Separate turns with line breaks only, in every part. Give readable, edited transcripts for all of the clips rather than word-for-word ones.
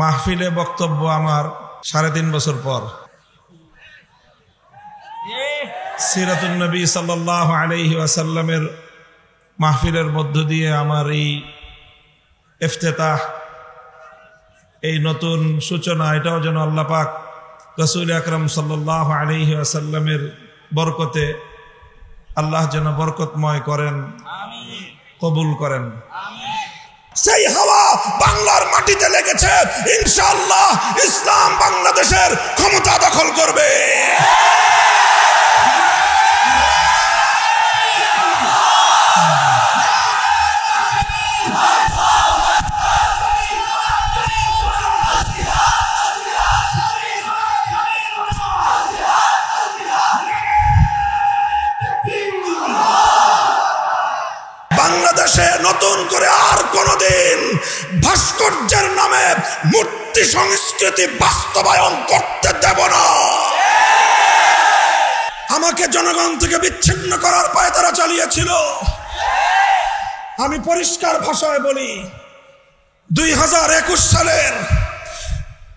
মাহফিলে বক্তব্য আমার 3.5 বছর পর। সিরাতুন নবী সাল্লাল্লাহু আলাইহি ওয়াসাল্লামের মাহফিলের মধ্য দিয়ে আমার এই ইফতিতাহ, এই নতুন সূচনা, এটাও যেন আল্লাহ পাক রাসূল আকরাম সাল্লাল্লাহু আলাইহি ওয়াসাল্লামের বরকতে আল্লাহ যেন বরকতময় করেন, কবুল করেন। সেই হাওয়া বাংলার মাটিতে লেগেছে, ইনশাআল্লাহ ইসলাম বাংলাদেশের ক্ষমতা দখল করবে। বাংলাদেশে নতুন করে আর কোনদিন ভাস্কর্যের নামে মূর্তি সংস্কৃতি বাস্তবায়ন করতে দেব না। আমাকে জনগণ থেকে বিচ্ছিন্ন করার পায়তারা চালিয়েছিল। আমি পরিষ্কার ভাষায় বলি, 2021 সালের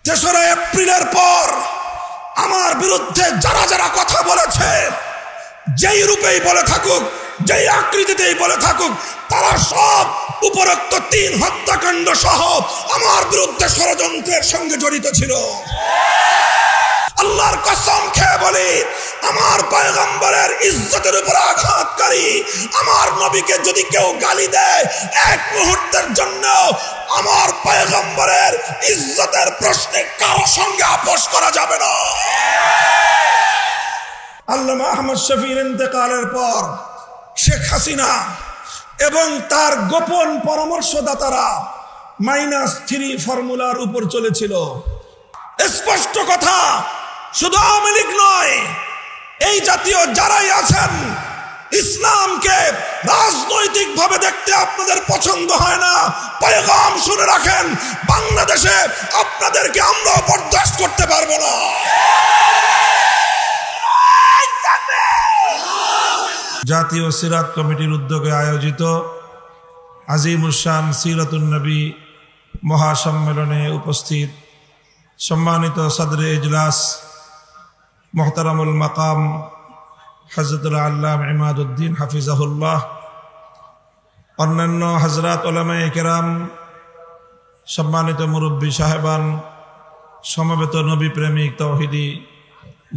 3রা এপ্রিলের পর আমার বিরুদ্ধে যারা যারা কথা বলেছে, যেই রূপেই বলে থাকুক, যেই আকৃতিতেই বলে থাকুক, তারা সব উপরোক্ত 3 হত্যাকাণ্ড সহ আমার বিরুদ্ধে ষড়যন্ত্রের সঙ্গে জড়িত ছিল। আল্লাহর কসম খেয়ে বলি, আমার পয়গম্বরের ইজ্জতের উপর আঘাতকারী আমার নবীকে যদি কেউ গালি দেয়, এক মুহূর্তের জন্য আমার পয়গম্বরের ইজ্জতের প্রশ্নে কারো সঙ্গে আপোষ করা যাবে না। আল্লামা আহমদ শফির ইন্তেকালের পর শেখ হাসিনা এবং তার গোপন পরামর্শদাতারা -3 ফর্মুলার উপর চলেছিল। স্পষ্ট কথা, শুধু আওয়ামী লীগ নয়, এই জাতীয় যারাই আছেন, ইসলামকে রাজনৈতিক ভাবে দেখতে আপনাদের পছন্দ হয় না, পয়গাম শুনে রাখেন, বাংলাদেশে আপনাদেরকে আমরা বরদাস্ত করতে পারবো না। জাতীয় সিরাত কমিটির উদ্যোগে আয়োজিত আজিমুশান সিরাতুন নবী মহাসম্মেলনে উপস্থিত সম্মানিত সদরে ইজলাস মুহতারামুল মাকাম হযরতুল আল্লামা ইমাদউদ্দিন হাফিজাহুল্লাহ, অন্যান্য হযরত উলামায়ে কেরাম, সম্মানিত মুরব্বী সাহেবান, সমবেত নবী প্রেমিক তাওহীদি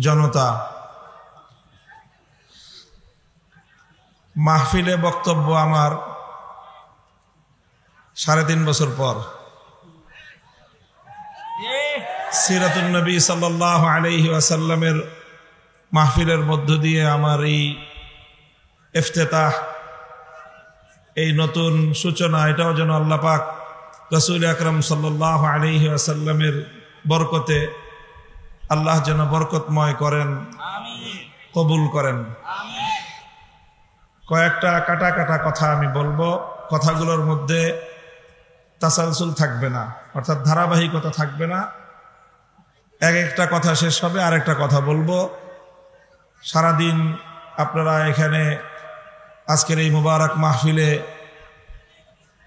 জনতা, মাহফিলে বক্তব্য আমার 3.5 বছর পর। সিরাতুন নবী সাল্লাল্লাহু আলাইহি ওয়াসাল্লামের মাহফিলের মধ্য দিয়ে আমার এই ইফতিতাহ, এই নতুন সূচনা, এটাও যেন আল্লাহ পাক রাসূল আকরাম সাল্লাল্লাহু আলাইহি ওয়াসাল্লামের বরকতে আল্লাহ যেন বরকতময় করেন, কবুল করেন। কয়েকটা কাটা কাটা কথা আমি বলবো। কথাগুলোর মধ্যে তাসালসুল থাকবে না, অর্থাৎ ধারাবাহিকতা থাকবে না। এক একটা কথা শেষ হবে, আরেকটা কথা বলবো। সারাদিন আপনারা এখানে আজকের এই মুবারক মাহফিলে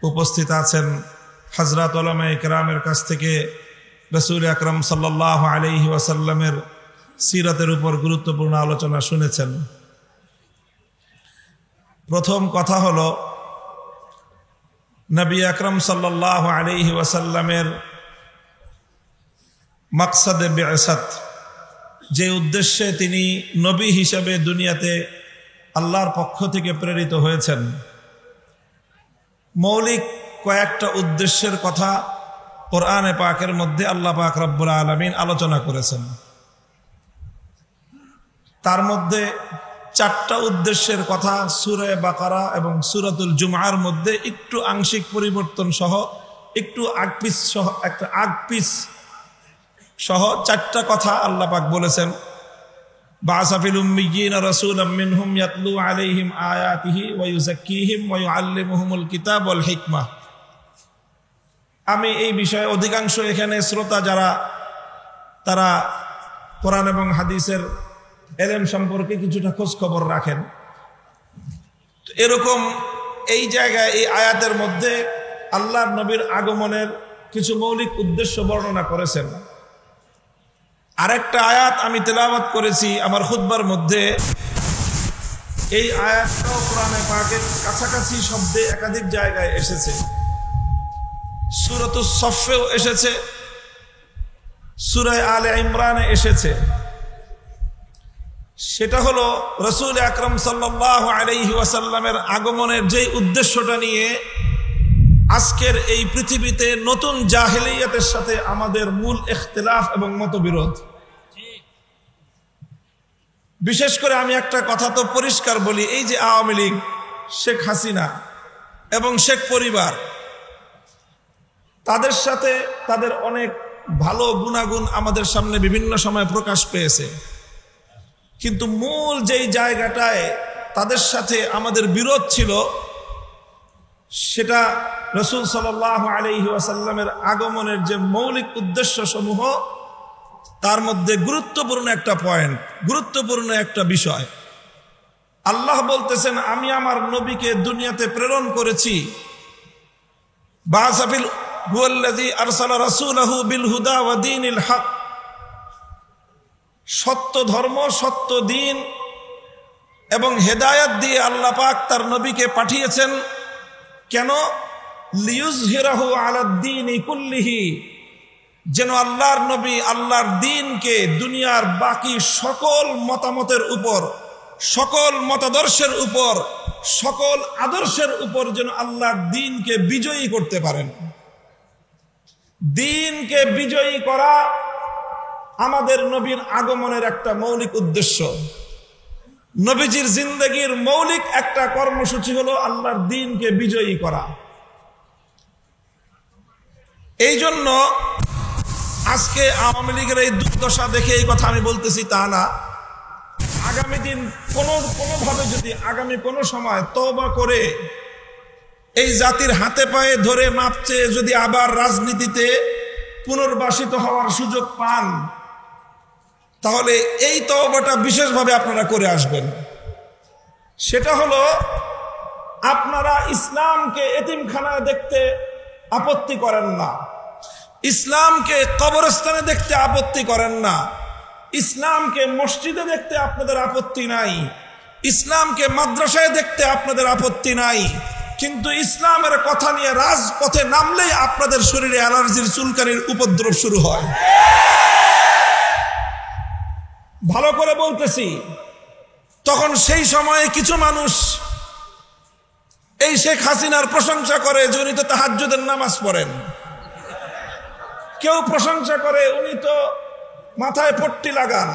উপস্থিত আছেন। হযরত উলামায়ে কেরামের কাছ থেকে রাসূল আকরাম সাল্লাল্লাহু আলাইহি ওয়াসাল্লামের সিরাতের উপর গুরুত্বপূর্ণ আলোচনা শুনেছেন। প্রথম কথা হলো, নবী আকরাম সাল্লাল্লাহু আলাইহি ওয়াসাল্লামের মাকসাদে বিআসাত, যে উদ্দেশ্যে তিনি নবী হিসেবে দুনিয়াতে আল্লাহর পক্ষ থেকে প্রেরিত হয়েছেন, মৌলিক কয়েকটা উদ্দেশ্যের কথা কোরআনে পাকের মধ্যে আল্লাহ পাক রব্বুল আলামিন আলোচনা করেছেন। তার মধ্যে 4টা উদ্দেশ্যের কথা সূরা বাকারা এবং সূরাতুল জুমআর মধ্যে একটু আংশিক পরিবর্তন সহ, একটু আগপিস সহ, একটা আগপিস সহ 4টা কথা আল্লাহ পাক বলেছেন। বা'আসা ফিল উম্মিয়িনা রাসূলাম মিনহুম ইয়াতলু আলাইহিম আয়াতিহি ওয়া ইউযাক্কিহিম ওয়া ইউআল্লিমুহুমুল কিতাব ওয়াল হিকমা। আমি এই বিষয়ে অধিকাংশ এখানে শ্রোতা যারা, তারা কোরআন এবং হাদিসের এলেম সম্পর্কে কিছুটা খোঁজ খবর রাখেন। এরকম এই জায়গায় এই আয়াতের মধ্যে আল্লাহর নবীর আগমনের কিছু মৌলিক উদ্দেশ্য বর্ণনা করেছেন। আরেকটা আয়াত আমি তেলাওয়াত করেছি আমার খুতবার মধ্যে। এই আয়াতটাও কোরআনে পাকের কাছাকাছি শব্দে একাধিক জায়গায় এসেছে। সূরাতুস সফেও এসেছে, সূরা আলে ইমরানে এসেছে। সেটা হলো রাসূল আকরাম সাল্লাল্লাহু আলাইহি ওয়াসাল্লামের আগমনের যেই উদ্দেশ্যটা নিয়ে আজকের এই পৃথিবীতে নতুন জাহেলিয়াতের সাথে আমাদের মূল ইখতিলাফ এবং মতবিরোধ। বিশেষ করে আমি একটা কথা তো পরিষ্কার বলি, এই যে আওয়ামী লীগ, শেখ হাসিনা এবং শেখ পরিবার, তাদের সাথে তাদের অনেক ভালো গুণাগুণ আমাদের সামনে বিভিন্ন সময় প্রকাশ পেয়েছে, কিন্তু মূল যেই জায়গাটায় তাদের সাথে আমাদের বিরোধ ছিল সেটা রাসূল সাল্লাল্লাহু আলাইহি ওয়াসাল্লামের আগমনের যে মৌলিক উদ্দেশ্য সমূহ, তার মধ্যে গুরুত্বপূর্ণ একটা পয়েন্ট, গুরুত্বপূর্ণ একটা বিষয়। আল্লাহ বলতেছেন, আমি আমার নবীকে দুনিয়াতে প্রেরণ করেছি, বাসাফিল হুয়াল্লাযী আরসালা রাসূলাহু বিল হুদা ওয়া দীনিল হক, সত্য ধর্ম, সত্য দিন এবং হেদায়েত দিয়ে আল্লাহ পাক তার নবীকে পাঠিয়েছেন। কেন? লিইয়ুযহিরাহু আলাদ-দীনি কুল্লিহি, যেন আল্লাহর নবী আল্লাহর দ্বীনকে দুনিয়ার বাকি সকল মতামতের উপর, সকল মতাদর্শের উপর, সকল আদর্শের উপর যেন আল্লাহর দ্বীনকে বিজয়ী করতে পারেন। দ্বীনকে বিজয়ী করা আমাদের নবীর আগমনের একটা মৌলিক উদ্দেশ্য। নবীজির জিন্দেগির মৌলিক একটা কর্মসূচি হলো আল্লাহর দ্বীনকে বিজয়ী করা। এই জন্য আজকে আওয়ামী লীগের এই দুর্দশা দেখে এই কথা আমি বলতেছি তা না। আগামী দিন কোনোভাবে যদি আগামী কোনো সময় তওবা করে এই জাতির হাতে পায়ে ধরে মাপ চেয়ে যদি আবার রাজনীতিতে পুনর্বাসিত হওয়ার সুযোগ পান, তাহলে এই তওবাটা বিশেষভাবে আপনারা করে আসবেন। সেটা হলো, আপনারা ইসলামকে এতিমখানায় দেখতে আপত্তি করেন না, ইসলামকে কবরস্থানে দেখতে আপত্তি করেন না, ইসলামকে মসজিদে দেখতে আপনাদের আপত্তি নাই, ইসলামকে মাদ্রাসায় দেখতে আপনাদের আপত্তি নাই, কিন্তু ইসলামের কথা নিয়ে রাজপথে নামলেই আপনাদের শরীরে অ্যালার্জির চুলকানির উপদ্রব শুরু হয়। ভালো করে বলতেছি, তখন সেই সময়ে কিছু মানুষ এই শেখ হাসিনার প্রশংসা করে যে উনি তো তাহাজ্জুদের নামাজ পড়েন, কেউ প্রশংসা করে উনি তো মাথায় পট্টি লাগান,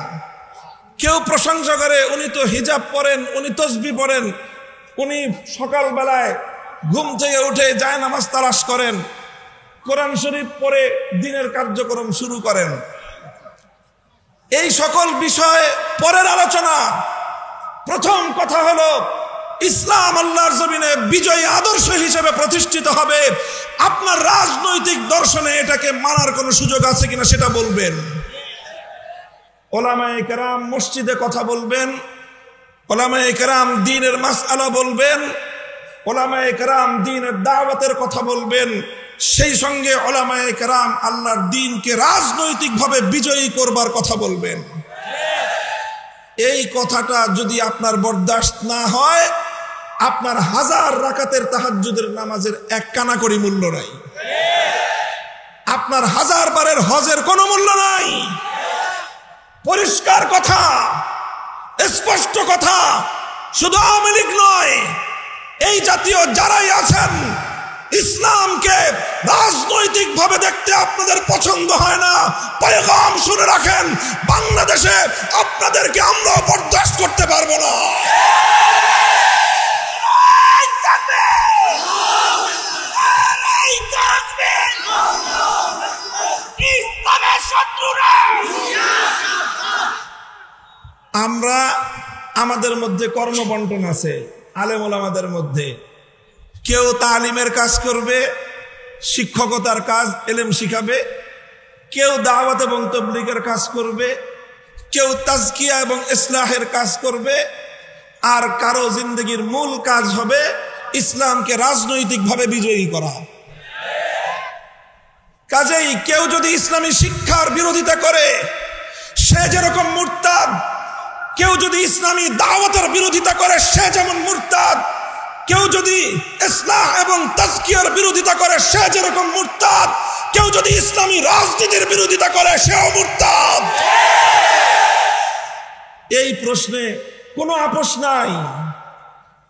কেউ প্রশংসা করে উনি তো হিজাব পরেন, উনি তসবিহ পড়েন, উনি সকালবেলায় ঘুম থেকে উঠে যায় নামাজ তালাশ করেন, কোরআন শরীফ পড়ে দিনের কার্যক্রম শুরু করেন। এই সকল বিষয় পরের আলোচনা। প্রথম কথা হলো, ইসলাম আল্লাহর জমিনে বিজয়ী আদর্শ হিসেবে প্রতিষ্ঠিত হবে। আপনার রাজনৈতিক দর্শনে এটাকে মানার কোনো সুযোগ আছে কিনা সেটা বলবেন। ওলামায়ে কেরাম মসজিদে কথা বলবেন, ওলামায়ে কেরাম দ্বীনের মাসআলা বলবেন, ওলামায়ে কেরাম দ্বীনের দাওয়াতের কথা বলবেন, সেই সঙ্গে ওলামায়ে কেরাম আল্লাহর দ্বীনকে রাজনৈতিকভাবে বিজয়ী করবার কথা বলবেন। এই কথাটা যদি আপনার বরদাস্ত না হয়, আপনার 1000 রাকাতের তাহাজ্জুদের নামাজের এক কানাকড়ি মূল্য নাই, আপনার 1000 বারের হজের কোনো মূল্য নাই। পরিষ্কার কথা, স্পষ্ট কথা। শুধু আওয়ামী লীগ নয়, এই জাতীয় যারাই আছেন, ইসলামকে রাজনৈতিক ভাবে দেখতে আপনাদের পছন্দ হয় না, পয়গাম শুনে রাখেন, বাংলাদেশে আপনাদেরকে আমরা বরদাস্ত করতে পারবো না। আমরা আমাদের মধ্যে কর্মবন্টন আছে, আলেম ওলামাদের মধ্যে। কেউ তালিমের কাজ করবে, শিক্ষকতার কাজ, এলেম শিখাবে, কেউ দাওয়াত এবং তাবলীগের কাজ করবে, কেউ তাজকিয়া এবং ইসলাহের কাজ করবে, আর কারো জিন্দগির মূল কাজ হবে ইসলামকে রাজনৈতিকভাবে বিজয়ী করা। কাজেই কেউ যদি ইসলামী শিক্ষার বিরোধিতা করে সে যেরকম মুরতাদ, কেউ যদি ইসলামী দাওয়াতের বিরোধিতা করে সে যেমন মুরতাদ, কেউ যদি ইসলাহ এবং তাজকিয়ার বিরোধিতা করে সে যেরকম মুরতাদ, কেউ যদি ইসলামী রাজনীতির বিরোধিতা করে সেও মুরতাদ। এই প্রশ্নে কোনো আপোষ নাই,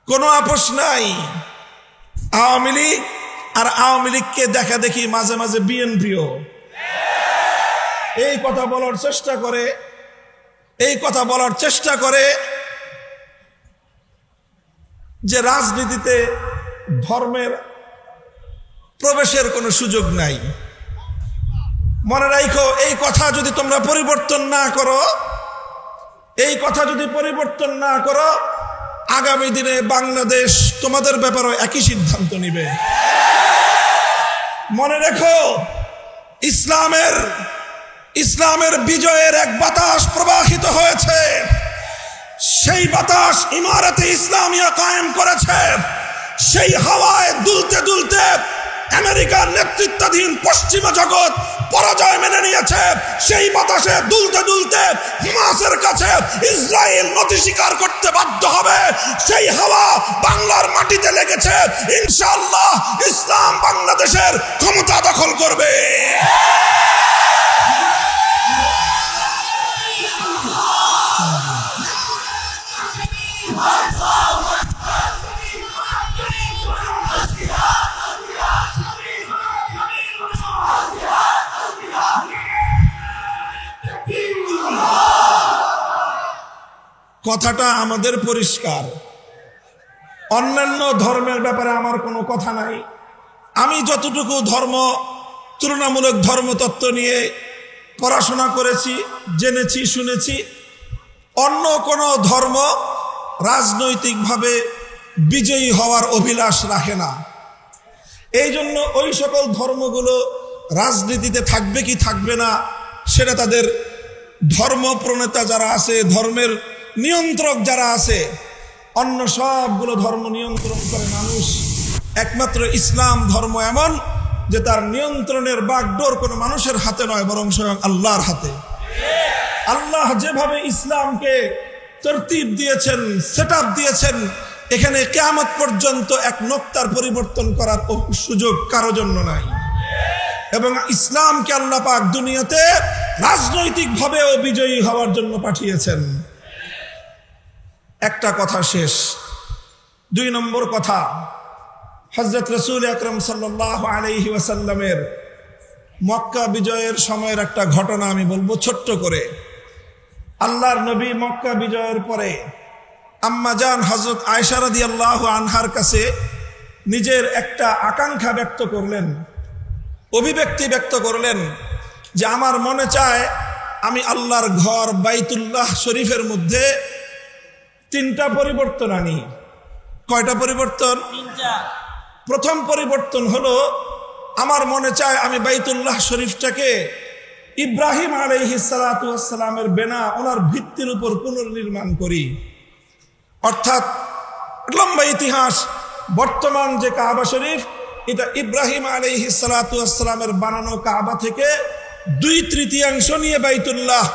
কোনো আপোষ নাই। আওয়ামী লীগ আর আওয়ামী লীগকে দেখা দেখি মাঝে মাঝে বিএনপিও এই কথা বলার চেষ্টা করে, এই কথা বলার চেষ্টা করে যে রাজনীতিতে ধর্মের প্রবেশের কোনো সুযোগ নাই। মনে রাখো, এই কথা যদি তোমরা পরিবর্তন না করো, এই কথা যদি পরিবর্তন না করো, আগামী দিনে বাংলাদেশ তোমাদের ব্যাপারে একই সিদ্ধান্ত নিবে। মনে রেখো, ইসলামের বিজয়ের এক বাতাস প্রবাহিত হয়েছে, সেই বাতাস ইমারতে ইসলামিয়া কায়েম করেছে। সেই হাওয়ায় দুলতে দুলতে আমেরিকার নেতৃত্বাধীন পশ্চিমা জগৎ পরাজয় মেনে নিয়েছে। সেই বাতাসে দুলতে দুলতে হামাসের কাছে ইসরায়েল নতি স্বীকার করতে বাধ্য হবে। সেই হাওয়া বাংলার মাটিতে লেগেছে। ইনশাআল্লাহ ইসলাম বাংলাদেশের ক্ষমতা দখল করবে। কথাটা আমাদের পরিষ্কার। অন্যান্য ধর্মের ব্যাপারে আমার কোনো কথা নাই। আমি যতটুকু তুলনামূলক ধর্মতত্ত্ব নিয়ে পড়াশোনা করেছি, জেনেছি, শুনেছি, অন্য কোনো ধর্ম রাজনৈতিকভাবে বিজয়ী হওয়ার অভিলাষ রাখে না। এই জন্য ওই সকল ধর্মগুলো রাজনীতিতে থাকবে কি থাকবে না সেটা তাদের ধর্ম প্রণেতা যারা আছে, ধর্মের নিয়ন্ত্রক যারা আছে, অন্য সবগুলো ধর্ম নিয়ন্ত্রণ করে মানুষ। একমাত্র ইসলাম ধর্ম এমন যে তার নিয়ন্ত্রণের বাগডোর কোনো মানুষের হাতে নয়, বরং স্বয়ং আল্লাহর হাতে। আল্লাহ যেভাবে ইসলামকে তরতিব দিয়েছেন, সেটআপ দিয়েছেন, এখানে কিয়ামত পর্যন্ত এক নোক্তার পরিবর্তন করার সুযোগ কারো জন্য নাই। এবং ইসলামকে আল্লাহ পাক দুনিয়াতে রাজনৈতিকভাবেও বিজয়ী হওয়ার জন্য পাঠিয়েছেন। একটা কথা শেষ। 2 নম্বর কথা, হযরত রাসূল আকরাম সাল্লাল্লাহু আলাইহি ওয়াসাল্লামের মক্কা বিজয়ের সময়ের একটা ঘটনা আমি বলবো ছোট্ট করে। আল্লাহর নবী মক্কা বিজয়ের পরে আম্মা জান হযরত আয়েশা রাদিয়াল্লাহু আনহার কাছে নিজের একটা আকাঙ্ক্ষা ব্যক্ত করলেন, অভিব্যক্তি ব্যক্ত করলেন যে আমার মনে চায় আমি আল্লাহর ঘর বাইতুল্লাহ শরীফের মধ্যে 3টা পরিবর্তন আনি। কয়টা পরিবর্তন? 3টা। প্রথম পরিবর্তন হলো, আমার মনে চায় আমি বাইতুল্লাহ শরীফটাকে ইব্রাহিম আলাইহিস সালাতু ওয়াস সালামের বেনা, ওনার ভিত্তির উপর পুনর্নির্মাণ করি। অর্থাৎ লম্বা ইতিহাস, বর্তমান যে কাবা শরীফ, এটা ইব্রাহিম আলাইহিস সালাতু ওয়াস সালামের বানানো কাবা থেকে 2/3 নিয়ে বাইতুল্লাহ,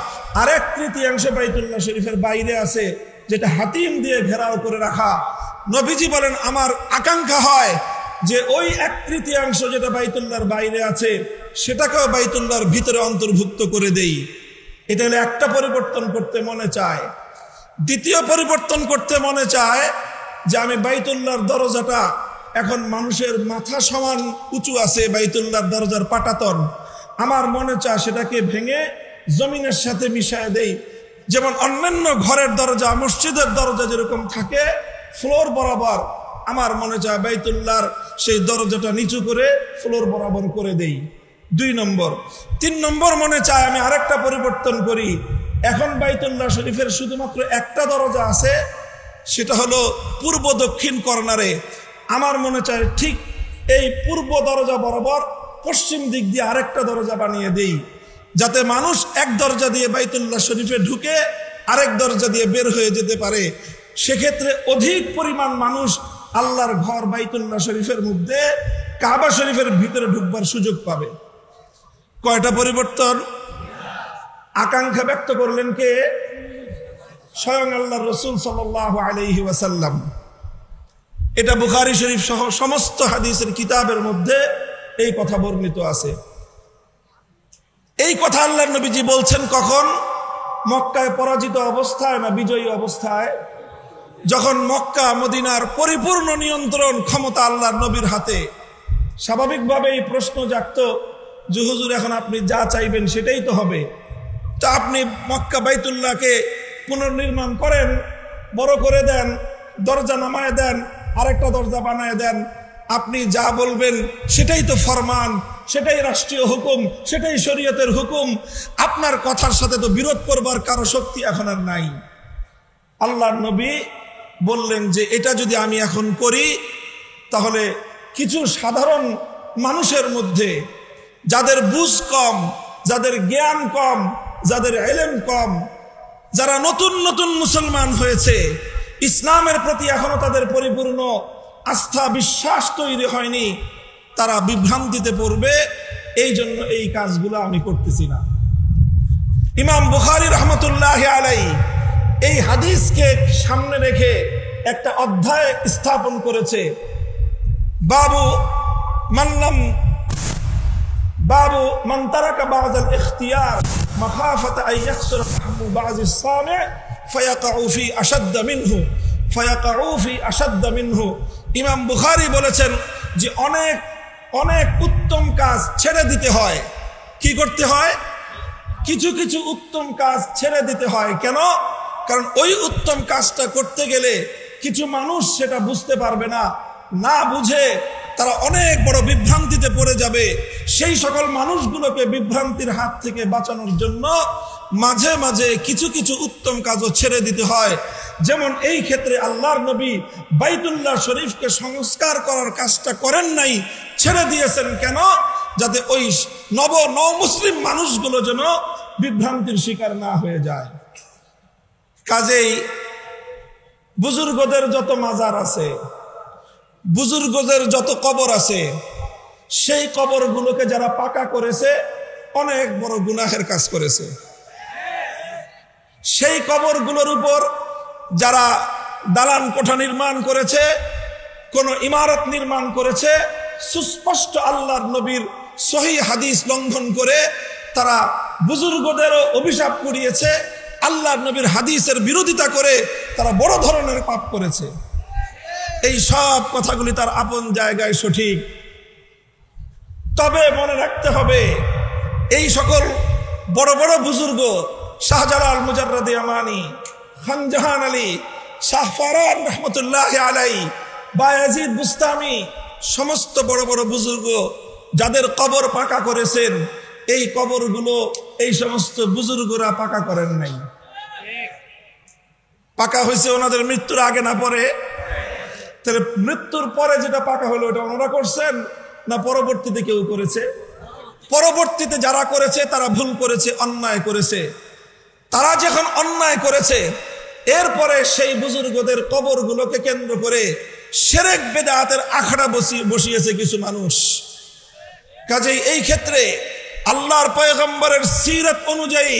আর 1/3 বাইতুল্লাহ শরীফের বাইরে আছে, যেটা হাতিম দিয়ে ঘেরাও করে রাখা। নবীজি বলেন আমার আকাঙ্ক্ষা হয় যে ওই 1/3 যেটা বাইতুল্লাহর বাইরে আছে সেটাকেও বাইতুল্লাহর ভিতরে অন্তর্ভুক্ত করে দেই। এটা হলো একটা পরিবর্তন করতে মনে চায়। দ্বিতীয় পরিবর্তন করতে মনে চায় যে আমি বাইতুল্লাহর দরজাটা, এখন মানুষের মাথা সমান উঁচু আছে বাইতুল্লাহর দরজার পাটাতন, আমার মনে চায় সেটাকে ভেঙে জমিনের সাথে মিশায় দেই। যেমন অন্যান্য ঘরের দরজা, মসজিদের দরজা যেরকম থাকে ফ্লোর বরাবর, আমার মনে চায় বাইতুল্লাহর সেই দরজাটা নিচু করে ফ্লোর বরাবর করে দেই। 2 নম্বর। 3 নম্বর মনে চায় আমি আরেকটা পরিবর্তন করি। এখন বাইতুল্লাহ শরীফের শুধুমাত্র একটা দরজা আছে, সেটা হলো পূর্ব দক্ষিণ কর্নারে। আমার মনে চায় ঠিক এই পূর্ব দরজা বরাবর পশ্চিম দিক দিয়ে আরেকটা দরজা বানিয়ে দেই, যাতে মানুষ এক দরজা দিয়ে বাইতুল্লাহ শরীফে ঢুকে আরেক দরজা দিয়ে বের হয়ে যেতে পারে। সেক্ষেত্রে অধিক পরিমাণ মানুষ আল্লাহর ঘর বাইতুল্লাহ শরীফের মধ্যে কাবা শরীফের ভিতরে ঢুকবার সুযোগ পাবে। কয়টা পরিবর্তন? আকাঙ্ক্ষা ব্যক্ত করলেন কে? স্বয়ং আল্লাহর রাসূল সাল্লাল্লাহু আলাইহি ওয়াসাল্লাম। এটা বুখারী শরীফ সহ সমস্ত হাদিসের কিতাবের মধ্যে এই কথা বর্ণিত আছে। এই কথা আল্লাহর নবীজি বলছেন কখন? মক্কায় পরাজিত অবস্থায় না বিজয়ী অবস্থায়? যখন মক্কা মদিনার পরিপূর্ণ নিয়ন্ত্রণ ক্ষমতা আল্লাহর নবীর হাতে। স্বাভাবিকভাবেই প্রশ্ন জাগতো যে হুজুর এখন আপনি যা চাইবেন সেটাই তো হবে। তো আপনি মক্কা বাইতুল্লাহকে পুনর্নির্মাণ করেন, বড় করে দেন, দরজা নামায় দেন, আরেকটা দরজা বানায় দেন, আপনি যা বলবেন সেটাই তো ফরমান, সেটাই রাষ্ট্রীয় হুকুম, সেটাই শরীয়তের হুকুম। আপনার কথার সাথে তো বিরোধ করবার কারো শক্তি এখন আর নাই। আল্লাহর নবী বললেন যে এটা যদি আমি এখন করি তাহলে কিছু সাধারণ মানুষের মধ্যে যাদের বুঝ কম, যাদের জ্ঞান কম, যাদের ইলম কম, যারা নতুন নতুন মুসলমান হয়েছে, ইসলামের প্রতি এখনো তাদের পরিপূর্ণ আস্থা বিশ্বাস তৈরি হয়নি, তারা বিভ্রান্তিতে পড়বে। এই জন্য এই কাজগুলো আমি করতেছি না। ইমাম বুখারী রাহমাতুল্লাহি আলাইহি এই হাদিসকে সামনে রেখে একটা অধ্যায় স্থাপন করেছে, বাবু মান তারাকা বা'দাল ইখতিয়ার মাখাফাতা আন ইয়াখসুরা ফাহমু বা'দিস সামি' ফায়াকাউ ফি আশাদ্দ মিনহু। ইমাম বুখারী বলেছেন যে অনেক অনেক উত্তম কাজ ছেড়ে দিতে হয়। কি করতে হয়? কিছু কিছু উত্তম কাজ ছেড়ে দিতে হয়। কেন? কারণ ওই উত্তম কাজটা করতে গেলে কিছু মানুষ সেটা বুঝতে পারবে না, না বুঝে তারা অনেক বড় বিভ্রান্তিতে পড়ে যাবে। সেই সকল মানুষগুলোকে বিভ্রান্তির হাত থেকে বাঁচানোর জন্য মাঝে মাঝে কিছু কিছু উত্তম কাজও ছেড়ে দিতে হয়। যেমন এই ক্ষেত্রে আল্লাহর নবী বাইতুল্লাহ শরীফকে সংস্কার করার কাজটা করেন নাই, ছেড়ে দিয়েছেন। কেন? যাতে ওই নব মুসলিম মানুষগুলো যেন বিভ্রান্তির শিকার না হয়ে যায়। কাজেই বুজুর্গদের যত মাজার আছে, বুজুর্গদের যত কবর আছে, সেই কবরগুলোকে যারা পাকা করেছে অনেক বড় গুনাহের কাজ করেছে। সেই কবরগুলোর উপর যারা দালান কোঠা নির্মাণ করেছে, কোন ইমারত নির্মাণ করেছে, সুস্পষ্ট আল্লাহর নবীর সহিহ হাদিস লঙ্ঘন করে তারা বুজুর্গদেরও অভিশাপ করিয়েছে, আল্লাহর নবীর হাদিসের বিরোধিতা করে তারা বড় ধরনের পাপ করেছে। এই সব কথাগুলি তার আপন জায়গায় সঠিক, তবে মনে রাখতে হবে এই সকল বড় বড় বুজুর্গ শাহজালাল মুজাররদে আমানি, খানজাহান আলী, শাহ ফারান রহমতুল্লাহ আলাইহি, বায়াজিদ বুস্তামি, সমস্ত বড় বড় বুজুর্গ যাদের কবর পাকা করেছেন, এই কবরগুলো এই সমস্ত বুজুর্গরা পাকা করেন নাই। পাকা হয়েছে ওনাদের মৃত্যুর আগে না পরে? তাহলে মৃত্যুর পরে যেটা পাকা হলো ওটা ওনারা করছেন না পরবর্তীতে কেউ করেছে? পরবর্তীতে যারা করেছে তারা ভুল করেছে, অন্যায় করেছে। তারা যখন অন্যায় করেছে এরপরে সেই বুজুর্গদের কবরগুলোকে কেন্দ্র করে শিরক বিদআতের আখড়া বসিয়েছে কিছু মানুষ। কাজেই এই ক্ষেত্রে আল্লাহর পয়গম্বরের সিরাত অনুযায়ী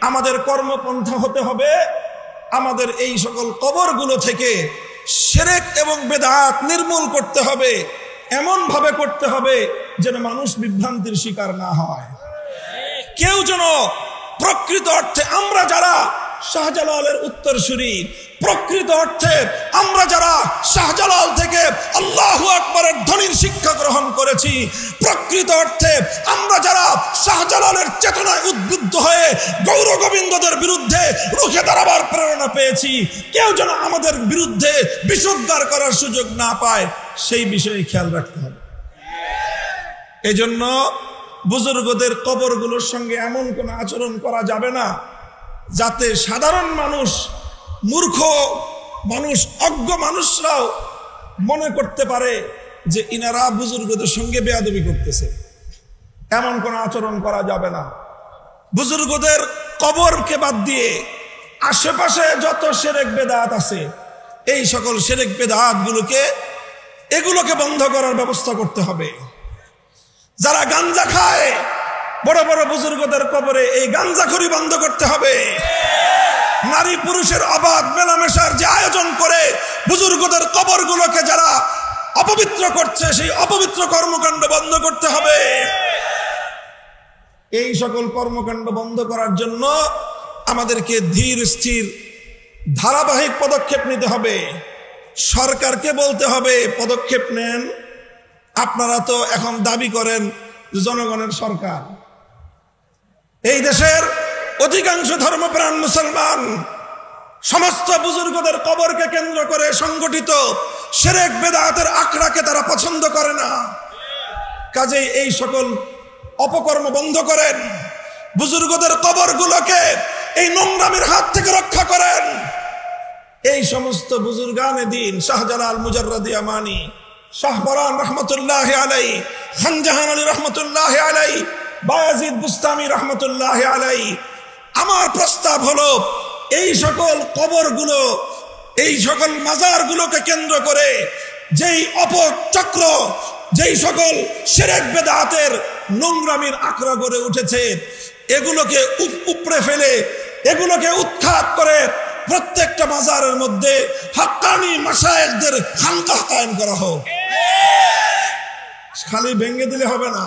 আমাদের কর্মপন্থা হতে হবে, আমাদের এই সকল কবরগুলো থেকে শিরক এবং বিদআত নির্মূল করতে হবে, এমন ভাবে করতে হবে যেন মানুষ বিভ্রান্তির শিকার না হয়। কেউ যেন প্রকৃত অর্থে আমরা যারা শাহজালালের উত্তরসূরি, প্রকৃত অর্থে আমরা যারা শাহজালাল থেকে আল্লাহু আকবারের ধ্বনির শিক্ষা গ্রহণ করেছি, প্রকৃত অর্থে আমরা যারা শাহজালালের চেতনায় উদ্বুদ্ধ হয়ে গৌর গোবিন্দদের বিরুদ্ধে রুখে দাঁড়াবার প্রেরণা পেয়েছি, কেউ যেন আমাদের বিরুদ্ধে বিষোদ্গার করার সুযোগ না পায়, সেই বিষয়ে খেয়াল রাখতে হবে। এজন্য বুজুর্গদের কবরগুলোর সঙ্গে এমন কোন আচরণ করা যাবে না যাতে সাধারণ মানুষ, মূর্খ মানুষ, অজ্ঞ মানুষরাও মনে করতে পারে যে ইনারা বুজুর্গদের সঙ্গে বেয়াদবি করতেছে। এমন কোন আচরণ করা যাবে না। বুজুর্গদের কবরকে বাদ দিয়ে আশেপাশে যত শিরক বিদআত আছে, এই সকল শিরক বিদআত এগুলোকে বন্ধ করার ব্যবস্থা করতে হবে। যারা গাঞ্জা খায় বড় বড় বুজুর্গদের কবরে এই গাঞ্জাখুরি বন্ধ করতে হবে। নারী পুরুষের অবাধ মেলামেশার যে আয়োজন করে বুজুর্গদের কবরগুলোকে যারা অপবিত্র করছে, সেই অপবিত্র কর্মকাণ্ড বন্ধ করতে হবে। এই সকল কর্মকাণ্ড বন্ধ করার জন্য আমাদেরকে ধীর স্থির ধারাবাহিক পদক্ষেপ নিতে হবে। সরকারকে বলতে হবে পদক্ষেপ নেন। আপনারা তো এখন দাবি করেন জনগণের সরকার। এই দেশের অধিকাংশ ধর্মপ্রাণ মুসলমান সমস্ত বুজুর্গদের কবরকে কেন্দ্র করে সংগঠিত শিরক বিদআতের আখড়াকে তারা পছন্দ করে না। কাজেই এই সকল অপকর্ম বন্ধ করেন, বুজুর্গদের কবরগুলোকে এই নোংরামির হাত থেকে রক্ষা করেন। এই সমস্ত বুজুর্গানে দিন শাহজালাল মুজাররদি আমানি, শাহপরান রহমতুল্লাহ আলাই, খানজাহান আলী রহমতুল্লাহ আলাই, বায়াজিদ বুস্তামি রহমতুল্লাহ আলাই, আমার প্রস্তাব হলো এই সকল কবরগুলো, এই সকল মাজারগুলোকে কেন্দ্র করে যেই অপচক্র, যেই সকল শিরক বিদআতের নোংরামির আখড়া গড়ে উঠেছে, এগুলোকে উপড়ে ফেলে, এগুলোকে উৎখাত করে প্রত্যেকটা মাজারের মধ্যে হাক্কানি মাশায়েখদের খানকাহ কায়েম করা হোক। খালি ভেঙে দিলে হবে না,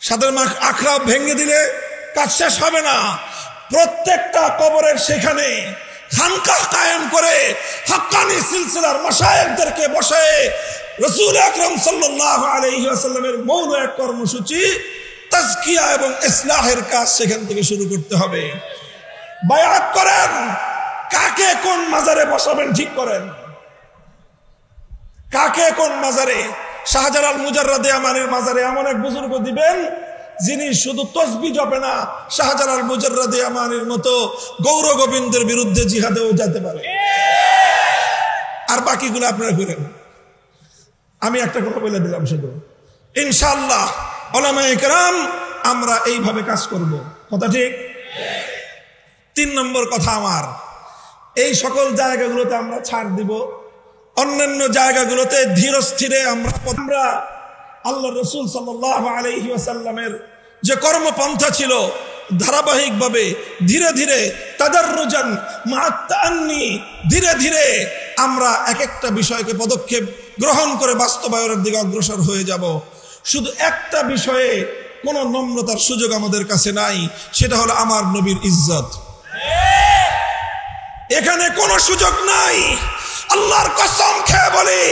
সাদের আখড়া ভেঙে দিলে কাজ শেষ হবে না। প্রত্যেকটা কবরের সেখানে খানকাহ কায়েম করে হাক্কানি সিলসিলার মাশায়েখদেরকে বসে রাসূল আকরাম সাল্লাল্লাহু আলাইহি ওয়াসাল্লামের মৌলিক কর্মসূচি তাজকিয়া এবং ইসলাহের কাজ সেখান থেকে শুরু করতে হবে। বায়াত করেন, কাকে কোন মাজারে বসাবেন ঠিক করেন, কাকে কোন মাজারে। শাহজালাল মুজাররদি আমানির মাজারে এমন এক বুজুর্গ দিবেন যিনি শুধু তসবিহ জপে না, শাহজালাল মুজাররদি আমানির মতো গৌর গোবিন্দের বিরুদ্ধে জিহাদেও যেতে পারে। আর বাকিগুলো আপনারা করেন। আমি একটা কথা বলে দিলাম শুধু, ইনশাআল্লাহ উলামায়ে কেরাম আমরা এইভাবে কাজ করব। কথা ঠিক? 3 নম্বর কথা আমার, এই সকল জায়গাগুলোতে আমরা ছাড় দিব, অন্যান্য জায়গাগুলোতে ধীর স্থিরে আমরা আল্লাহ রাসূল সাল্লাল্লাহু আলাইহি ওয়াসাল্লামের যে কর্মপন্থা ছিল ধারাবাহিকভাবে ধীরে ধীরে তাদাররুজান মা'আত তাআন্নি, ধীরে ধীরে আমরা এক একটা বিষয়কে পদক্ষেপ গ্রহণ করে বাস্তবায়নের দিকে অগ্রসর হয়ে যাব। শুধু একটা বিষয়ে কোনো নম্রতার সুযোগ আমাদের কাছে নাই, সেটা হলো আমার নবীর ইজ্জত। এখানে কোনো সুযোগ নাই। আল্লাহর কসম খেয়ে বলি,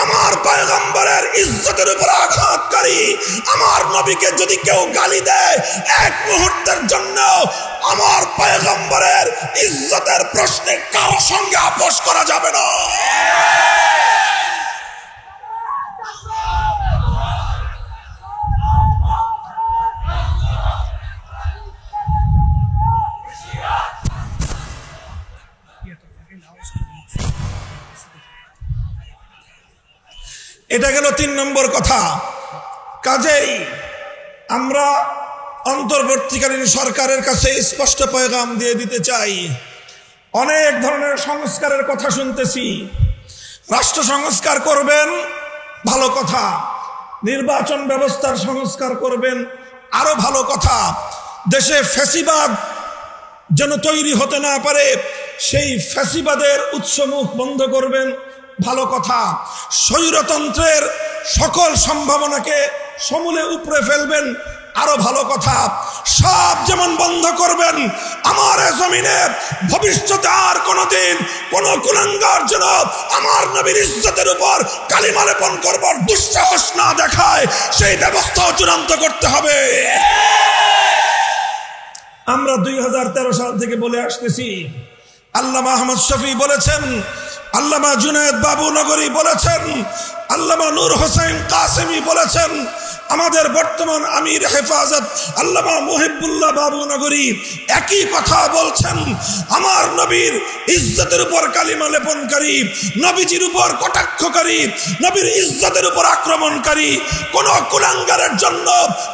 আমার পয়গম্বরের ইজ্জতের উপর আঘাতকারী আমার নবীকে যদি কেউ গালি দেয়, এক মুহূর্তের জন্য আমার পয়গম্বরের ইজ্জতের প্রশ্নে কারো সঙ্গে আপোষ করা যাবে না। এটা গেল 3 নম্বর কথা। কাজেই আমরা অন্তর্বর্তীকালীন সরকারের কাছে স্পষ্ট পয়গাম দিয়ে দিতে চাই, অনেক ধরনের সংস্কারের কথা শুনতেছি। রাষ্ট্র সংস্কার করবেন, ভালো কথা। নির্বাচন ব্যবস্থার সংস্কার করবেন, আরো ভালো কথা। দেশে ফ্যাসিবাদ যেন তৈরি হতে না পারে, সেই ফ্যাসিবাদের উৎসমুখ বন্ধ করবেন, ভালো কথা। স্বৈরতন্ত্রের সকল সম্ভাবনাকে সমূলে উপড়ে ফেলবেন, আরো ভালো কথা। সব যেমন বন্ধ করবেন, আমার জমিনে ভবিষ্যতে আর কোনদিন কোন কুলাঙ্গার যেন আমার নবীর ইজ্জতের উপর কালিমা লেপন করবার দুঃসাহস না দেখায়, সেই ব্যবস্থাও চূড়ান্ত করতে হবে। আমরা 2013 সাল থেকে বলে আসতেছি, আল্লামা আহমদ শফি বলেছেন, আল্লামা জুনায়েদ বাবু নগরী বলেছেন, আল্লামা নূর হোসেন কাসেমি বলেছেন, আমাদের বর্তমান আমির হেফাজত আল্লামা মুহিবুল্লাহ বাবু নগরী একই কথা বলছেন। আমার নবীর ইজ্জতের উপর কালিমা লেপনকারী, নবীজির উপর কটাক্ষকারী, নবীর ইজ্জতের উপর আক্রমণকারী কোন কুলাঙ্গারের জন্য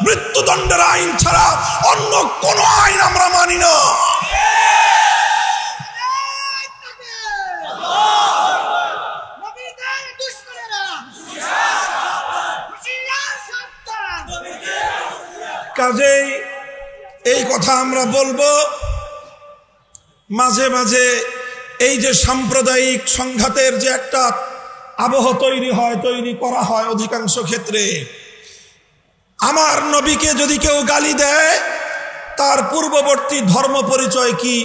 মৃত্যুদণ্ডের আইন ছাড়া অন্য কোন আইন আমরা মানি না। কাজেই এই কথা আমরা বলবো, মাঝে মাঝে এই যে সাম্প্রদায়িক সংঘাতের যে একটা আবহ তৈরি করা হয় অধিকাংশ ক্ষেত্রে, আমার নবীকে যদি কেউ গালি দেয় তার পূর্ববর্তী ধর্ম পরিচয় কি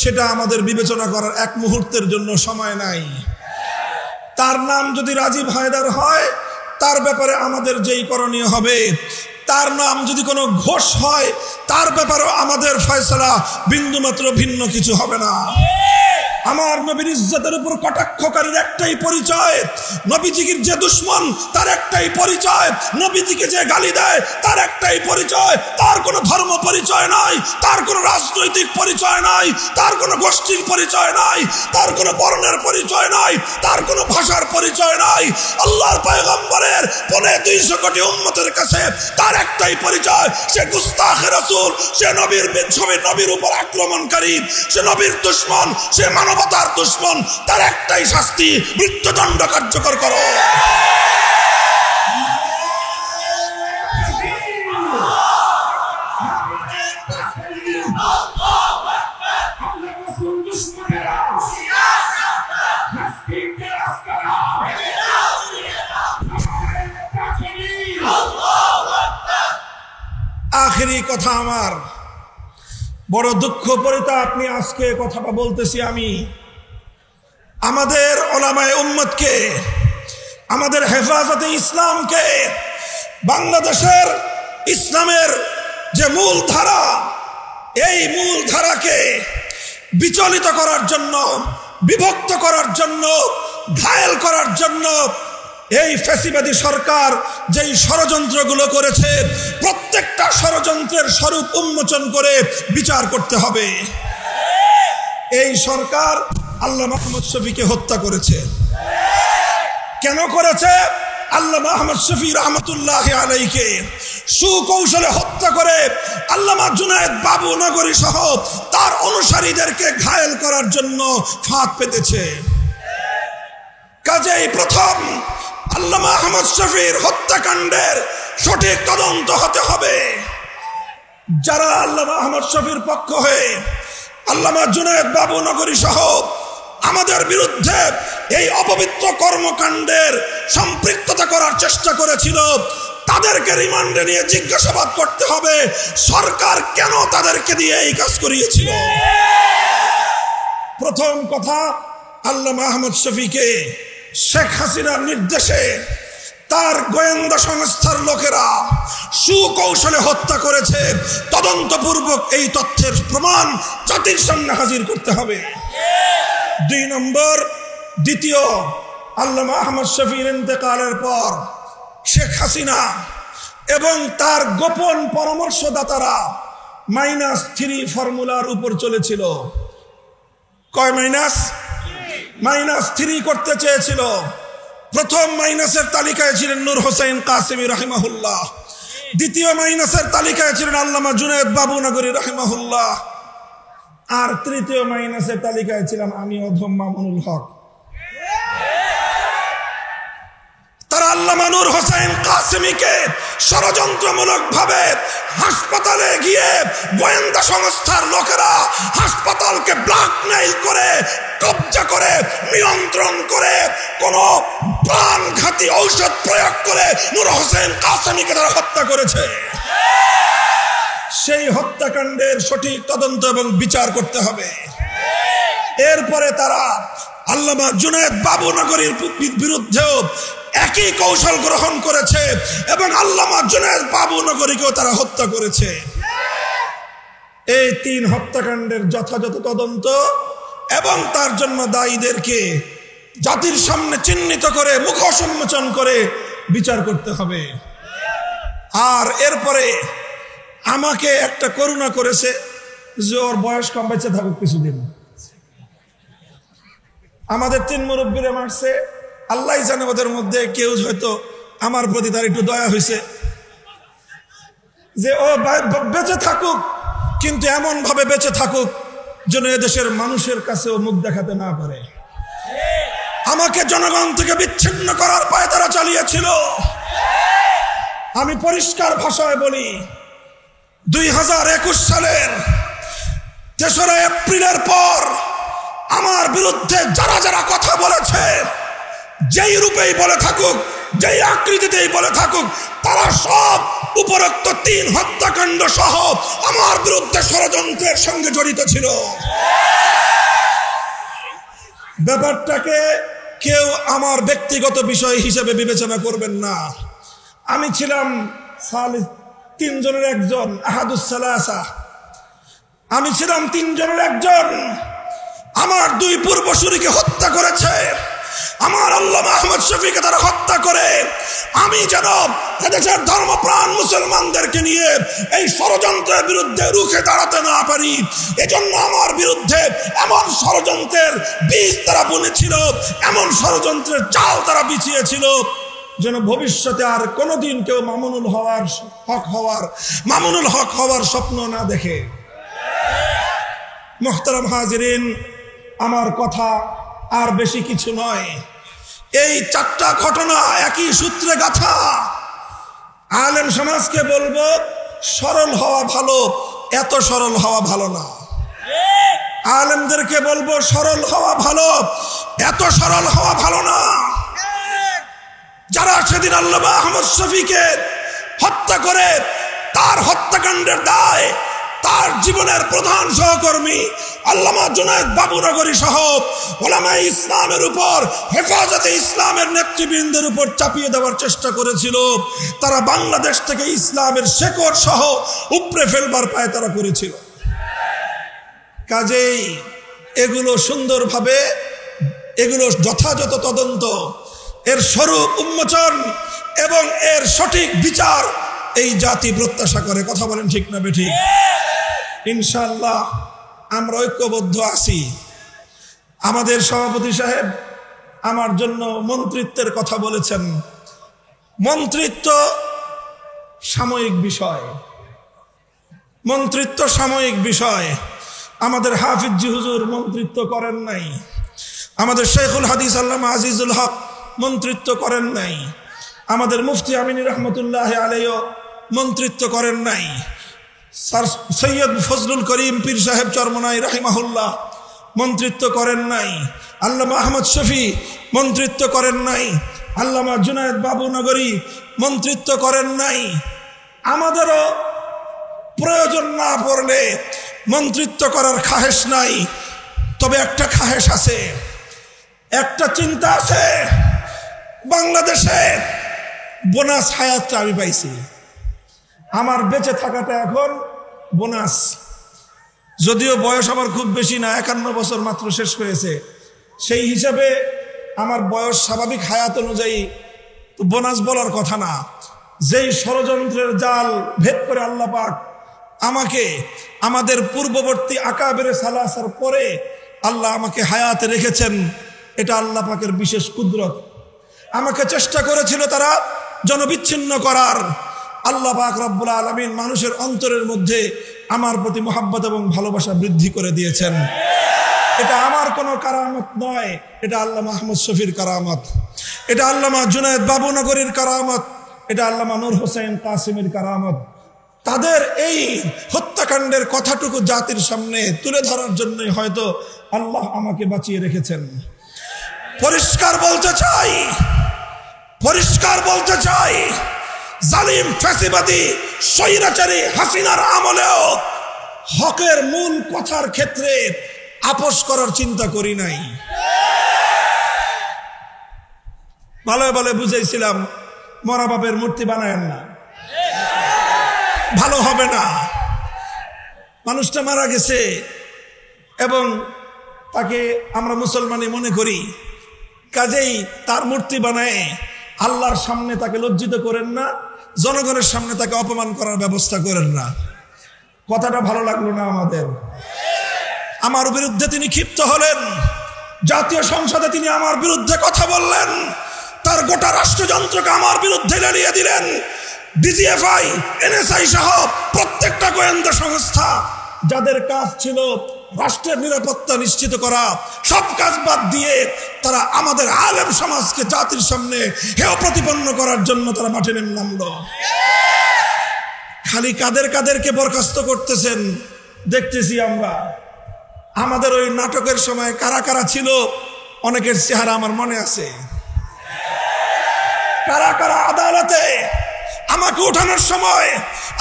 সেটা আমাদের বিবেচনা করার এক মুহূর্তের জন্য সময় নাই। তার নাম যদি রাজীব হায়দার হয় তার ব্যাপারে আমাদের যেই করণীয় হবে, তার নাম যদি কোনো ঘোষ হয় তার ব্যাপারেও আমাদের ফয়সালা বিন্দুমাত্র ভিন্ন কিছু হবে না। আমার নবীর ইজ্জতের উপর কটাক্ষকারীর একটাই পরিচয়, নবীজির যে দুশ্মন তার একটাই পরিচয়, নবীজিকে যে গালি দেয় তার একটাই পরিচয়। তার কোনো ধর্ম পরিচয় নাই, তার কোনো রাজনৈতিক পরিচয় নাই, তার কোনো গোষ্ঠীর পরিচয় নাই, তার কোনো বর্ণের পরিচয় নাই, তার কোনো ভাষার পরিচয় নাই। আল্লাহর পয়গম্বরের 250 কোটি উম্মতের কাছে তার একটাই পরিচয়, সে গুস্তাখে রাসূল, সে নবীর উপর আক্রমণকারী, সে নবীর দুশ্মন, সে মানবতার দুশ্মন। তার একটাই শাস্তি, মৃত্যুদণ্ড কার্যকর করো। আখেরি কথা আমার, বড় দুঃখ পরিতাপ নিয়ে আজকে কথাটা বলতেছি আমি। আমাদের ওলামায়ে উম্মতকে, আমাদের হেফাজতে ইসলামকে, বাংলাদেশের ইসলামের যে মূল ধারা, এই মূল ধারাকে বিচলিত করার জন্য, বিভক্ত করার জন্য, ঘায়েল করার জন্য এই ফ্যাসিবাদী সরকার যেই ষড়যন্ত্রগুলো করেছে, প্রত্যেকটা ষড়যন্ত্রের স্বরূপ উন্মোচন করে বিচার করতে হবে। এই সরকার আল্লামা আহমদ শফীকে হত্যা করেছে। কেন করেছে? আল্লামা আহমদ শফী রহমতুল্লাহ আলাইকে সুকৌশলে হত্যা করে আল্লামা জুনায়েদ বাবু নগরী সহ তার অনুসারীদেরকে ঘায়েল করার জন্য ফাঁদ পেতেছে। কাজেই প্রথম আল্লামা আহমদ শফীর হত্যাকাণ্ডের সঠিক তদন্ত হতে হবে। যারা আল্লামা আহমদ শফীর পক্ষ হয়ে আল্লামা জুনায়েদ বাবু নগরী সহ আমাদের বিরুদ্ধে এই অপবিত্র কর্মকাণ্ডের সম্পৃক্ততা করার চেষ্টা করেছিল, তাদেরকে রিমান্ডে নিয়ে জিজ্ঞাসাবাদ করতে হবে সরকার কেন তাদেরকে দিয়ে এই কাজ করিয়েছিল। প্রথম কথা, আল্লামা আহমদ শফীকে শেখ হাসিনার নির্দেশে তার গোয়েন্দা সংস্থার লোকেরা সুকৌশলে হত্যা করেছে। তদন্তপূর্বক এই তথ্যের প্রমাণ জাতির সামনে হাজির করতে হবে। 2 নম্বর, দ্বিতীয়, আল্লামা আহমদ শফীর ইন্তেকালের পর শেখ হাসিনা এবং তার গোপন পরামর্শদাতারা -3 ফর্মুলার উপর চলেছিল। কয় -3 করতে চেয়েছিল। প্রথম মাইনাসের তালিকায় ছিলেন নূর হোসেন কাসেমি রাহিমাহুল্লাহ, দ্বিতীয় মাইনাসের তালিকায় ছিলেন আল্লামা জুনায়েদ বাবু নগরী রাহিমাহুল্লাহ, আর তৃতীয় মাইনাসের তালিকায় ছিলাম আমি অধম মামুনুল হক। তারা আল্লামা নূর হোসেন কাসেমিকে ষড়যন্ত্রমূলক ভাবে হাসপাতালে গিয়ে গোয়েন্দা সংস্থার লোকেরা হাসপাতালকে ব্ল্যাকমেইল করে, কবজা করে, নিয়ন্ত্রণ করে, কোন প্রাণঘাতী ঔষধ প্রয়োগ করে নূর হোসেন কাসেমিকে তারা হত্যা করেছে। সেই হত্যাকাণ্ডের সঠিক তদন্ত এবং বিচার করতে হবে। এরপরে তারা আল্লামা জুনায়েদ বাবু নগরীর বিরুদ্ধেও একই কৌশল গ্রহণ করেছে এবং আল্লামা জুনায়েদ বাবু নগরীকেও তারা হত্যা করেছে। এই 3 হত্যাকাণ্ডের যথাযথ তদন্ত এবং তার জন্য দায়ীদেরকে জাতির সামনে চিহ্নিত করে, মুখোশ উন্মোচন করে বিচার করতে হবে। আর এরপরে আমাকে একটা করুণা করেছে যে ওর বয়স কম, বেঁচে থাকুক কিছুদিন। আমাদের 3 মুরব্বীরে মারছে, আল্লাহ জানে ওদের মধ্যে কেউ হয়তো আমার প্রতি তার একটু দয়া হয়েছে যে ও বেঁচে থাকুক, কিন্তু এমন ভাবে বেঁচে থাকুক যেন এদেশের মানুষের কাছে ও মুখ দেখাতে না পারে। আমাকে জনগণ থেকে বিচ্ছিন্ন করার পায়ে তারা চালিয়েছিল। আমি পরিষ্কার ভাষায় বলি, 2021 সালের 3রা এপ্রিলের পর আমার বিরুদ্ধে যারা যারা কথা বলেছে, যেই রূপেই বলে থাকুক, যেই আকৃতিতেই বলে থাকুক, তারা সব উপরোক্ত 3 হত্যাকাণ্ড সহ আমার বিরুদ্ধে ষড়যন্ত্রের সঙ্গে জড়িত ছিল। ব্যাপারটাকে কেউ আমার ব্যক্তিগত বিষয় হিসেবে বিবেচনা করবেন না। আমি ছিলাম 3 জনের একজন, আহাদুস সালাসা। আমি ছিলাম 3 জনের একজন। আমার 2 পূর্বসূরীকে হত্যা করেছে। আমার আল্লামা আহমদ শফীকে তারা হত্যা করে আমি যেন এদেশের ধর্মপ্রাণ মুসলমানদেরকে নিয়ে এই ষড়যন্ত্রের বিরুদ্ধে রুখে দাঁড়াতে না পারি, এজন্য আমার বিরুদ্ধে এমন ষড়যন্ত্রের বীজ তারা বুনেছিল, এমন ষড়যন্ত্রের চাল তারা বিছিয়েছিল যেন ভবিষ্যতে আর কোনোদিন কেউ মামুনুল হক হওয়ার স্বপ্ন না দেখে। মুহতারাম হাজিরিন, আমার কথা আর বেশি কিছু নয়। এই 4টা ঘটনা একই সূত্রে গাঁথা। আলেম সমাজকে বলবো, সরল হওয়া ভালো, এত সরল হওয়া ভালো না। আলেমদেরকে বলবো, সরল হওয়া ভালো, এত সরল হওয়া ভালো না। যারা সেদিন আল্লামা আহমদ শফীকে হত্যা করে, তার হত্যাকাণ্ডের দায় তার জীবনের প্রধান সহকর্মী আল্লামা জুনায়েদ বাবুনগরী সহ উলামায়ে ইসলামের উপর, হেফাজতে ইসলামের নেতৃবৃন্দের উপর চাপিয়ে দেওয়ার চেষ্টা করেছিল। তারা বাংলাদেশ থেকে ইসলামের শেকড় সহ উপড়ে ফেলবার পায়তারা করেছিল। কাজেই এগুলো সুন্দরভাবে, এগুলো যথাযথ তদন্ত, এর স্বরূপ উন্মোচন এবং এর সঠিক বিচার এই জাতি প্রত্যাশা করে। কথা বলেন ঠিক না বেঠিক? ইনশাআল্লাহ আমরা ঐক্যবদ্ধ আছি। আমাদের সভাপতি সাহেব আমার জন্য মন্ত্রিত্বের কথা বলেছেন। মন্ত্রিত্ব সাময়িক বিষয়, মন্ত্রিত্ব সাময়িক বিষয়। আমাদের হাফিজ জি হুজুর মন্ত্রিত্ব করেন নাই, আমাদের শেখুল হাদিস আল্লামা আজিজুল হক মন্ত্রিত্ব করেন নাই, আমাদের মুফতি আমিনী রহমতুল্লাহ আলাইহিও মন্ত্রিত্ব করেন নাই, স্যার সৈয়দ ফজলুল করিম পীর সাহেব চরমনাই রাহিমাহুল্লাহ মন্ত্রিত্ব করেন নাই, আল্লামা আহমদ শফী মন্ত্রিত্ব করেন নাই, আল্লামা জুনায়েদ বাবুনগরী মন্ত্রিত্ব করেন নাই। আমাদেরও প্রয়োজন না পড়লে মন্ত্রিত্ব করার খাহেশ নাই। তবে একটা খাহেশ আছে, একটা চিন্তা আছে। বাংলাদেশে বোনাস হায়াতটা আমি পাইছি। আমার বেঁচে থাকাটা এখন বোনাস। যদিও বয়স আমার খুব বেশি না, 51 বছর মাত্র শেষ হয়েছে। সেই হিসাবে আমার বয়স স্বাভাবিক হায়াত অনুযায়ী বোনাস বলার কথা না। যেই ষড়যন্ত্রের জাল ভেদ করে আল্লাহ পাক আমাকে আমাদের পূর্ববর্তী আকাবেরে সালাসার পরে আল্লাহ আমাকে হায়াতে রেখেছেন, এটা আল্লাহ পাকের বিশেষ কুদরত। আমাকে চেষ্টা করেছিল তারা জনবিচ্ছিন্ন করার। আল্লাহ পাক রব্বুল আলামিন মানুষের অন্তরের মধ্যে আমার প্রতি মহব্বত এবং ভালোবাসা বৃদ্ধি করে দিয়েছেন। এটা আমার কোনো কারামত নয়, এটা আল্লামা আহমদ শফীর কারামত, এটা আল্লামা জুনায়েদ বাবুনগরীর কারামত, এটা আল্লামা নূর হোসেন কাসিমের কারামত। তাদের এই হত্যাকাণ্ডের কথাটুকু জাতির সামনে তুলে ধরার জন্যই হয়তো আল্লাহ আমাকে বাঁচিয়ে রেখেছেন। পরিষ্কার বলতে চাই, জালিম ফ্যাসিবাদী স্বৈরাচারী হাসিনার আমলেও হকের মূল কথার ক্ষেত্রে আপোষ করার চিন্তা করি নাই। ভালো ভালো বুঝাইছিলাম, মরা বাপের মূর্তি বানায়েন না, ভালো হবে না। মানুষটা মারা গেছে এবং তাকে আমরা মুসলমানই মনে করি, কাজেই তার মূর্তি বানায় আল্লাহর সামনে তাকে লজ্জিত করেন না, জনগণের সামনে তাকে অপমান করার ব্যবস্থা করেন না। কথাটা ভালো লাগলো না আমাদের। আমার বিরুদ্ধে তিনি ক্ষিপ্ত হলেন, জাতীয় সংসদে তিনি আমার বিরুদ্ধে কথা বললেন, তার গোটা রাষ্ট্রযন্ত্রকে আমার বিরুদ্ধে লেলিয়ে দিলেন। ডিজিএফআই, এনএসআই সহ প্রত্যেকটা গোয়েন্দা সংস্থা যাদের কাজ ছিল রাষ্ট্রের নিরাপত্তা নিশ্চিত করা, সব কাজ বাদ দিয়ে তারা আমাদের আলেম সমাজকে জাতির সামনে হেয় প্রতিপন্ন করার জন্য তারা মাঠে নামলো। খালি কাদের কাদেরকে বরখাস্ত করতেছেন দেখতেছি আমরা। আমাদের ওই নাটকের সময় কারা কারা ছিল অনেকের চেহারা আমার মনে আছে। কারা কারা আদালতে আমাকে উঠানোর সময়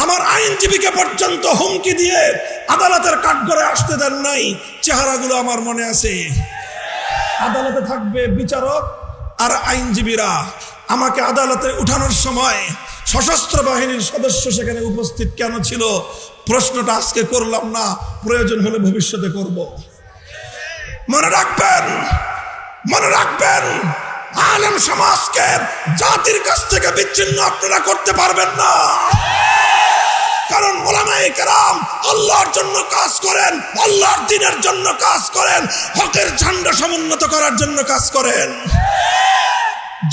আমার আইনজীবীকে পর্যন্ত হুমকি দিয়ে আদালতের কাঠগড়ায় আসতে দেন নাই, চেহারাগুলো আমার মনে আছে। আদালতে থাকবে বিচারক আর আইনজীবীরা। আমাকে আদালতে উঠানোর সময় সশস্ত্র বাহিনীর সদস্য সেখানে উপস্থিত কেন ছিল? প্রশ্নটা আজকে করলাম না, প্রয়োজন হলে ভবিষ্যতে করব। মনে রাখবেন, মনে রাখবেন, আলেম সমাজকে জাতির কাছ থেকে বিচ্ছিন্ন আপনারা করতে পারবেন না। কারণ উলামায়ে কেরাম আল্লাহর জন্য কাজ করেন, আল্লাহর দ্বীনের জন্য কাজ করেন, হকের ঝান্ডা সমুন্নত করার জন্য কাজ করেন।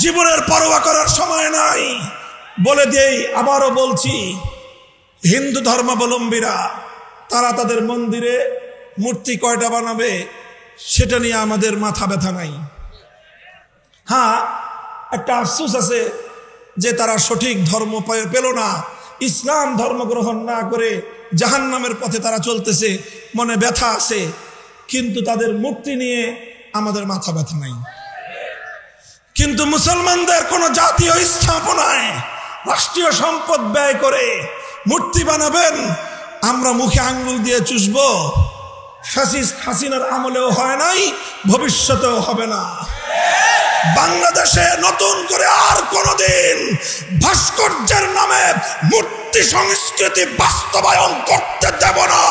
জীবনের পরোয়া করার সময় নাই। বলে দেই, আবারও বলছি, হিন্দু ধর্মাবলম্বীরা তারা তাদের মন্দিরে মূর্তি কয়টা বানাবে সেটা নিয়ে আমাদের মাথা ব্যথা নাই। হ্যাঁ, একটা আফসোস আছে যে তারা সঠিক ধর্ম পেল না, ইসলাম ধর্ম গ্রহণ না করে জাহান্নামের পথে তারা চলতেছে, মনে ব্যথা আছে। কিন্তু তাদের মূর্তি নিয়ে আমাদের মাথা ব্যথা নাই। কিন্তু মুসলমানদের কোন জাতীয় স্থাপনায় রাষ্ট্রীয় সম্পদ ব্যয় করে মূর্তি বানাবেন, আমরা মুখে আঙ্গুল দিয়ে চুষবো। ফ্যাসিস্ট হাসিনার আমলেও হয় নাই, ভবিষ্যতেও হবে না। বাংলাদেশে নতুন করে আর কোনদিন ভাস্কর্যের নামে মূর্তি সংস্কৃতি বাস্তবায়ন করতে দেব না।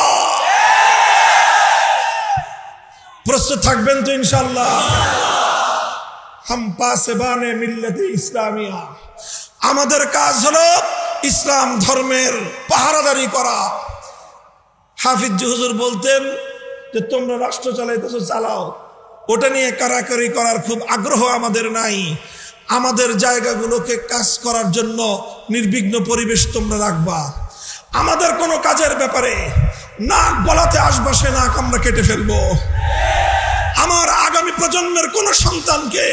প্রস্তুত থাকবেন তো ইনশাআল্লাহ? হাম পাসবানে মিল্লাতে ইসলামিয়া। আমাদের কাজ হলো ইসলাম ধর্মের পাহারাদারি করা। হাফিজ হুজুর বলতেন যে তোমরা রাষ্ট্র চালাইতেছো, চালাও, ওটা নিয়ে কারাকারি করার খুব আগ্রহ আমাদের নাই। আমাদের জায়গাগুলোকে কাজ করার জন্য নির্বিঘ্ন পরিবেশ তোমরা রাখবা। আমাদের কোনো কাজের ব্যাপারে নাক গলাতে আসবা, সে নাক আমরা কেটে ফেলবো। আমার আগামী প্রজন্মের কোন সন্তানকে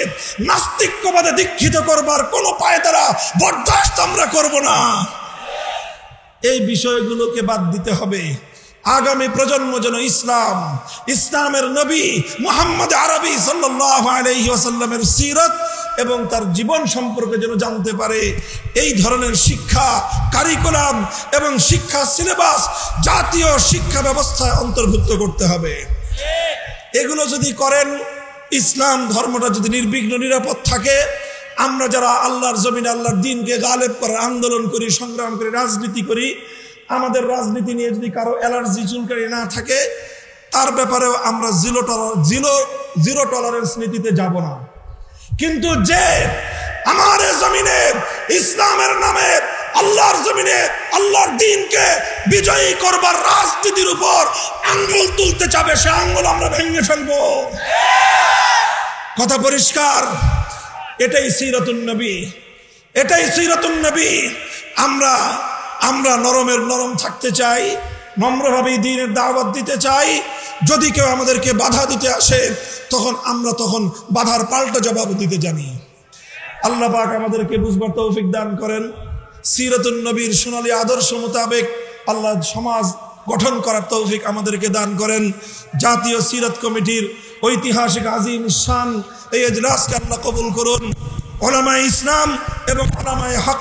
নাস্তিক্যবাদে দীক্ষিত করবার কোন পায়তারা বরদাস্ত আমরা করব না। এই বিষয়গুলোকে বাদ দিতে হবে। আগামী প্রজন্ম যেন ইসলামের নবী মুহাম্মদ আরবি সাল্লাল্লাহু আলাইহি ওয়াসাল্লামের সিরাত এবং তার জীবন সম্পর্কে যেন জানতে পারে। এই ধরনের শিক্ষা কারিকুলাম এবং শিক্ষা সিলেবাস জাতীয় শিক্ষা ব্যবস্থায় অন্তর্ভুক্ত করতে হবে। এগুলো যদি করেন, ইসলাম ধর্মটা যদি নির্বিঘ্ন নিরাপদ থাকে, আমরা যারা আল্লাহর জমিনে আল্লাহর দ্বীনকে গালেব করার আন্দোলন করি, সংগ্রাম করি, রাজনীতি করি, আমাদের রাজনীতি নিয়ে যদি কারো অ্যালার্জি চুলকানি না থাকে, তার ব্যাপারেও আমরা জিরো টলারেন্স নীতিতে যাব না। কিন্তু যে আমার জমিনে ইসলামের নামে আল্লাহর জমিনে আল্লাহর দ্বীনকে বিজয়ী করবার রাজনীতির উপর আঙ্গুল তুলতে চাবে, সে আঙ্গুল আমরা ভেঙে ফেলবো। কথা পরিষ্কার? এটাই সিরাতুন নবী, এটাই সিরাতুন নবী। আমরা নরমের নরম থাকতে চাই, নম্রভাবে দ্বীনের দাওয়াত দিতে চাই। যদি কেউ আমাদেরকে বাধা দিতে আসে, তখন বাধার পাল্টা জবাব দিতে জানি। আল্লাহ পাক আমাদেরকে বুঝবার তৌফিক দান করেন। সিরাতুন নবীর সোনালী আদর্শ মোতাবেক আল্লাহ সমাজ গঠন করার তৌফিক আমাদেরকে দান করেন। জাতীয় সিরাত কমিটির ঐতিহাসিক আজিম শান এই ইজলাসকে আল্লাহ কবুল করুন। উলামায়ে ইসলাম এবং উলামায়ে হক